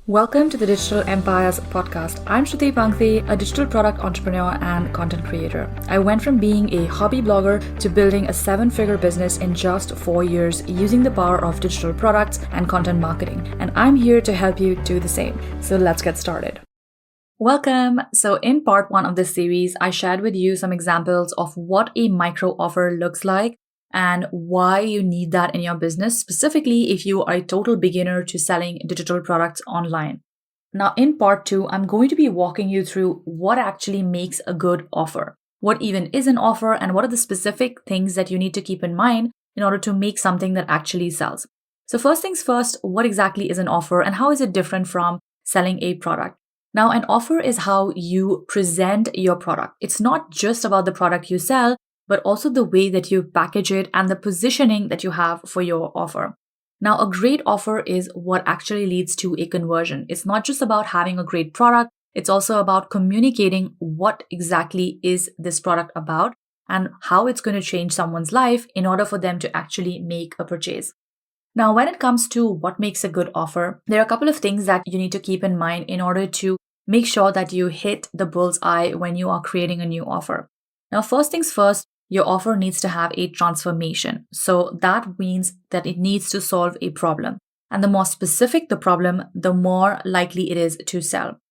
Welcome to the Digital Empires podcast. I'm Shruti Pangthi, a digital product entrepreneur and content creator. I went from being a hobby blogger to building a 7-figure business in just 4 years using the power of digital products and content marketing. And I'm here to help you do the same. So let's get started. Welcome. So in part 1 of this series, I shared with you some examples of what a micro offer looks like and why you need that in your business, specifically if you are a total beginner to selling digital products online. Now, in part 2, I'm going to be walking you through what actually makes a good offer, what even is an offer, and what are the specific things that you need to keep in mind in order to make something that actually sells. So first things first, what exactly is an offer and how is it different from selling a product? Now, an offer is how you present your product. It's not just about the product you sell, but also the way that you package it and the positioning that you have for your offer. Now, a great offer is what actually leads to a conversion. It's not just about having a great product. It's also about communicating what exactly is this product about and how it's going to change someone's life in order for them to actually make a purchase. Now, when it comes to what makes a good offer, there are a couple of things that you need to keep in mind in order to make sure that you hit the bullseye when you are creating a new offer. Now, first things first, your offer needs to have a transformation. So that means that it needs to solve a problem. And the more specific the problem, the more likely it is to sell.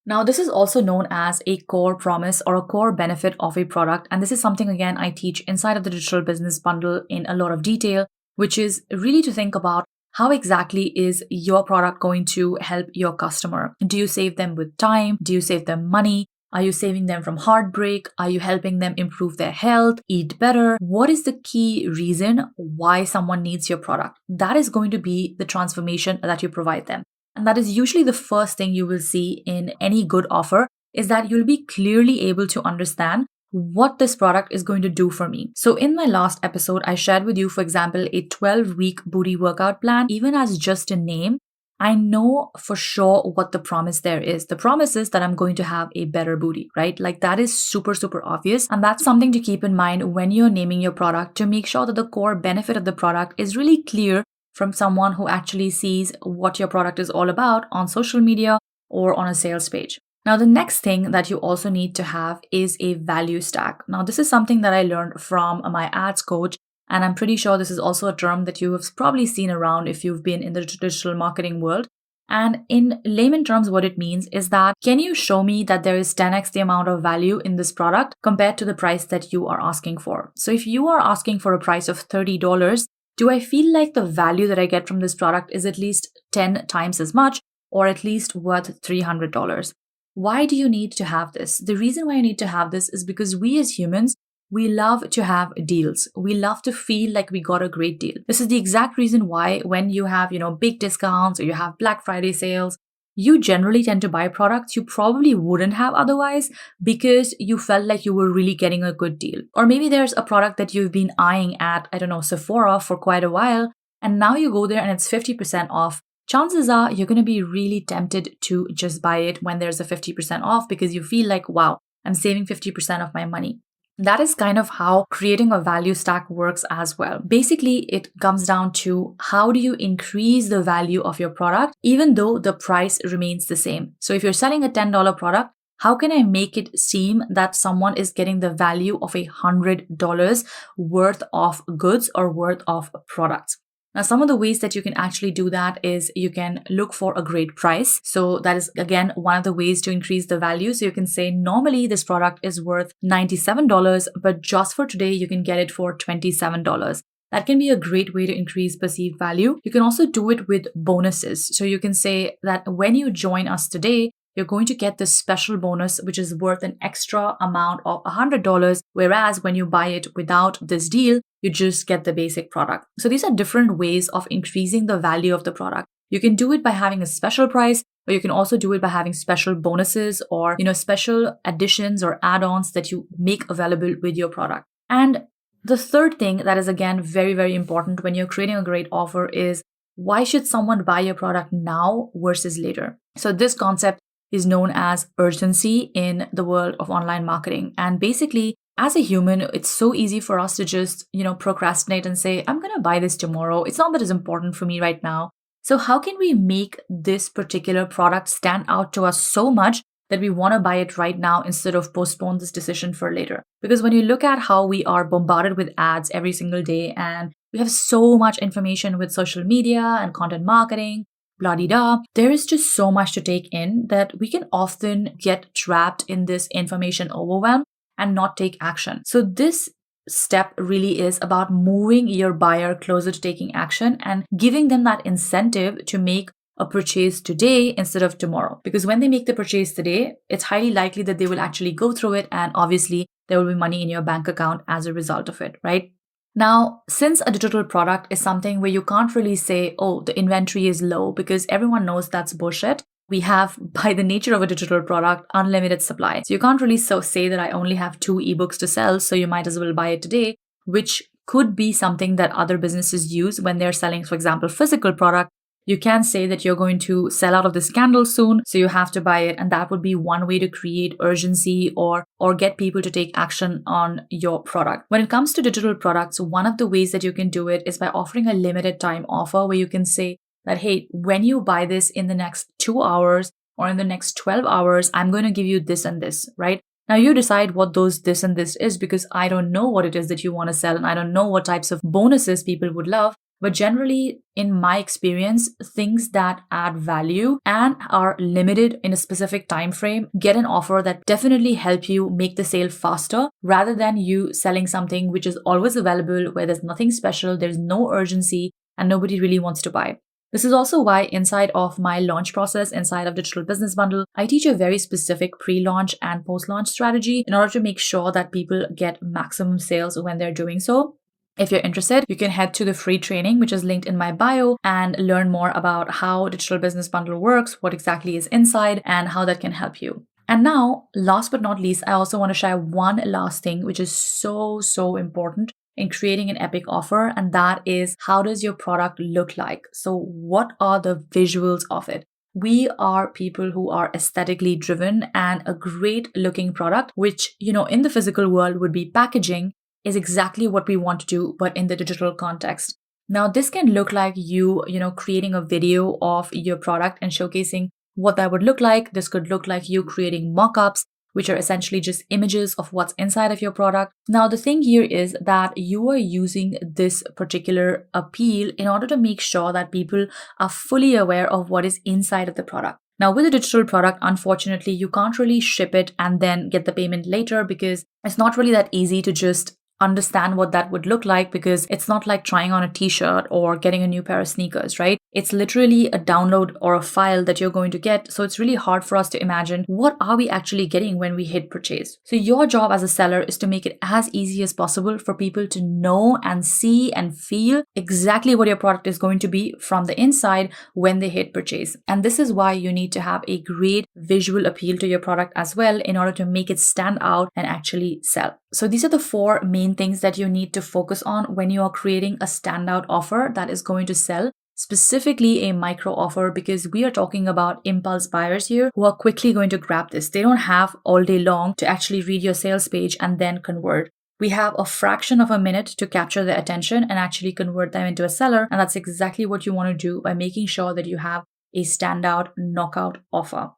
Now, this is also known as a core promise or a core benefit of a product. And this is something, again, I teach inside of the Digital Business Bundle in a lot of detail, which is really to think about how exactly is your product going to help your customer? Do you save them with time? Do you save them money? Are you saving them from heartbreak? Are you helping them improve their health, eat better? What is the key reason why someone needs your product? That is going to be the transformation that you provide them. And that is usually the first thing you will see in any good offer is that you'll be clearly able to understand what this product is going to do for me. So in my last episode, I shared with you, for example, a 12-week booty workout plan. Even as just a name, I know for sure what the promise there is. The promise is that I'm going to have a better booty, right? Like that is super, super obvious. And that's something to keep in mind when you're naming your product to make sure that the core benefit of the product is really clear from someone who actually sees what your product is all about on social media or on a sales page. Now, the next thing that you also need to have is a value stack. Now, this is something that I learned from my ads coach. And I'm pretty sure this is also a term that you have probably seen around if you've been in the digital marketing world. And in layman terms, what it means is that can you show me that there is 10x the amount of value in this product compared to the price that you are asking for? So if you are asking for a price of $30, do I feel like the value that I get from this product is at least 10 times as much or at least worth $300? Why do you need to have this? The reason why you need to have this is because we as humans, we love to have deals. We love to feel like we got a great deal. This is the exact reason why when you have, big discounts or you have Black Friday sales, you generally tend to buy products you probably wouldn't have otherwise because you felt like you were really getting a good deal. Or maybe there's a product that you've been eyeing at, Sephora for quite a while, and now you go there and it's 50% off. Chances are you're going to be really tempted to just buy it when there's a 50% off because you feel like, wow, I'm saving 50% of my money. That is kind of how creating a value stack works as well. Basically, it comes down to how do you increase the value of your product even though the price remains the same. So if you're selling a $10 product, how can I make it seem that someone is getting the value of $100 worth of goods or worth of products? Now, some of the ways that you can actually do that is you can look for a great price. So that is, again, one of the ways to increase the value. So you can say, normally this product is worth $97, but just for today, you can get it for $27. That can be a great way to increase perceived value. You can also do it with bonuses. So you can say that when you join us today, you're going to get this special bonus, which is worth an extra amount of $100. Whereas when you buy it without this deal, you just get the basic product. So these are different ways of increasing the value of the product. You can do it by having a special price, or you can also do it by having special bonuses or, special additions or add-ons that you make available with your product. And the third thing that is, again, very, very important when you're creating a great offer is why should someone buy your product now versus later? So this concept is known as urgency in the world of online marketing. And basically, as a human, it's so easy for us to just, procrastinate and say, I'm going to buy this tomorrow. It's not that it's important for me right now. So how can we make this particular product stand out to us so much that we want to buy it right now instead of postpone this decision for later? Because when you look at how we are bombarded with ads every single day, and we have so much information with social media and content marketing, blah-de-da, there is just so much to take in that we can often get trapped in this information overwhelm and not take action. So this step really is about moving your buyer closer to taking action and giving them that incentive to make a purchase today instead of tomorrow. Because when they make the purchase today, it's highly likely that they will actually go through it, and obviously there will be money in your bank account as a result of it, right? Now, since a digital product is something where you can't really say, oh, the inventory is low, because everyone knows that's bullshit. We have, by the nature of a digital product, unlimited supply. So you can't really say that I only have 2 ebooks to sell, so you might as well buy it today, which could be something that other businesses use when they're selling, for example, physical product. You can say that you're going to sell out of this candle soon, so you have to buy it. And that would be one way to create urgency or get people to take action on your product. When it comes to digital products, one of the ways that you can do it is by offering a limited time offer where you can say that, hey, when you buy this in the next 2 hours or in the next 12 hours, I'm going to give you this and this, right? Now you decide what those this and this is, because I don't know what it is that you want to sell and I don't know what types of bonuses people would love. But generally, in my experience, things that add value and are limited in a specific time frame get an offer that definitely help you make the sale faster, rather than you selling something which is always available, where there's nothing special, there's no urgency, and nobody really wants to buy. This is also why inside of my launch process, inside of Digital Business Bundle, I teach a very specific pre-launch and post-launch strategy in order to make sure that people get maximum sales when they're doing so. If you're interested, you can head to the free training, which is linked in my bio, and learn more about how Digital Business Bundle works, what exactly is inside, and how that can help you. And now, last but not least, I also want to share one last thing, which is so important in creating an epic offer. And that is, how does your product look like? So what are the visuals of it? We are people who are aesthetically driven, and a great looking product, which, in the physical world would be packaging, is exactly what we want to do, but in the digital context. Now, this can look like you creating a video of your product and showcasing what that would look like. This could look like you creating mock-ups, which are essentially just images of what's inside of your product. Now, the thing here is that you are using this particular appeal in order to make sure that people are fully aware of what is inside of the product. Now, with a digital product, unfortunately, you can't really ship it and then get the payment later, because it's not really that easy to just understand what that would look like, because it's not like trying on a t-shirt or getting a new pair of sneakers, right? It's literally a download or a file that you're going to get. So it's really hard for us to imagine what are we actually getting when we hit purchase. So your job as a seller is to make it as easy as possible for people to know and see and feel exactly what your product is going to be from the inside when they hit purchase. And this is why you need to have a great visual appeal to your product as well in order to make it stand out and actually sell. So these are the 4 main things that you need to focus on when you are creating a standout offer that is going to sell, specifically a micro offer, because we are talking about impulse buyers here who are quickly going to grab this. They don't have all day long to actually read your sales page and then convert. We have a fraction of a minute to capture their attention and actually convert them into a seller. And that's exactly what you want to do by making sure that you have a standout knockout offer.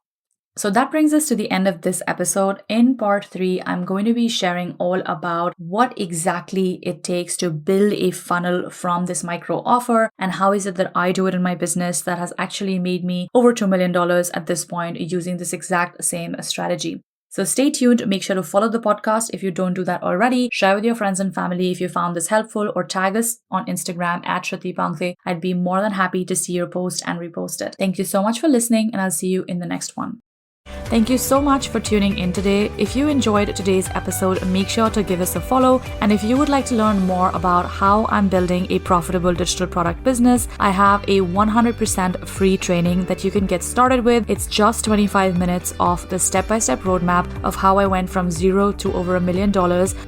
So that brings us to the end of this episode. In part 3, I'm going to be sharing all about what exactly it takes to build a funnel from this micro offer, and how is it that I do it in my business that has actually made me over $2 million at this point using this exact same strategy. So stay tuned. Make sure to follow the podcast if you don't do that already. Share with your friends and family if you found this helpful, or tag us on Instagram at @ShrutiPankte. I'd be more than happy to see your post and repost it. Thank you so much for listening, and I'll see you in the next one. Thank you so much for tuning in today. If you enjoyed today's episode, make sure to give us a follow. And if you would like to learn more about how I'm building a profitable digital product business, I have a 100% free training that you can get started with. It's just 25 minutes of the step-by-step roadmap of how I went from zero to over $1 million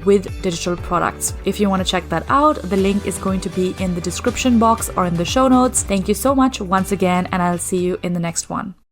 with digital products. If you want to check that out, the link is going to be in the description box or in the show notes. Thank you so much once again, and I'll see you in the next one.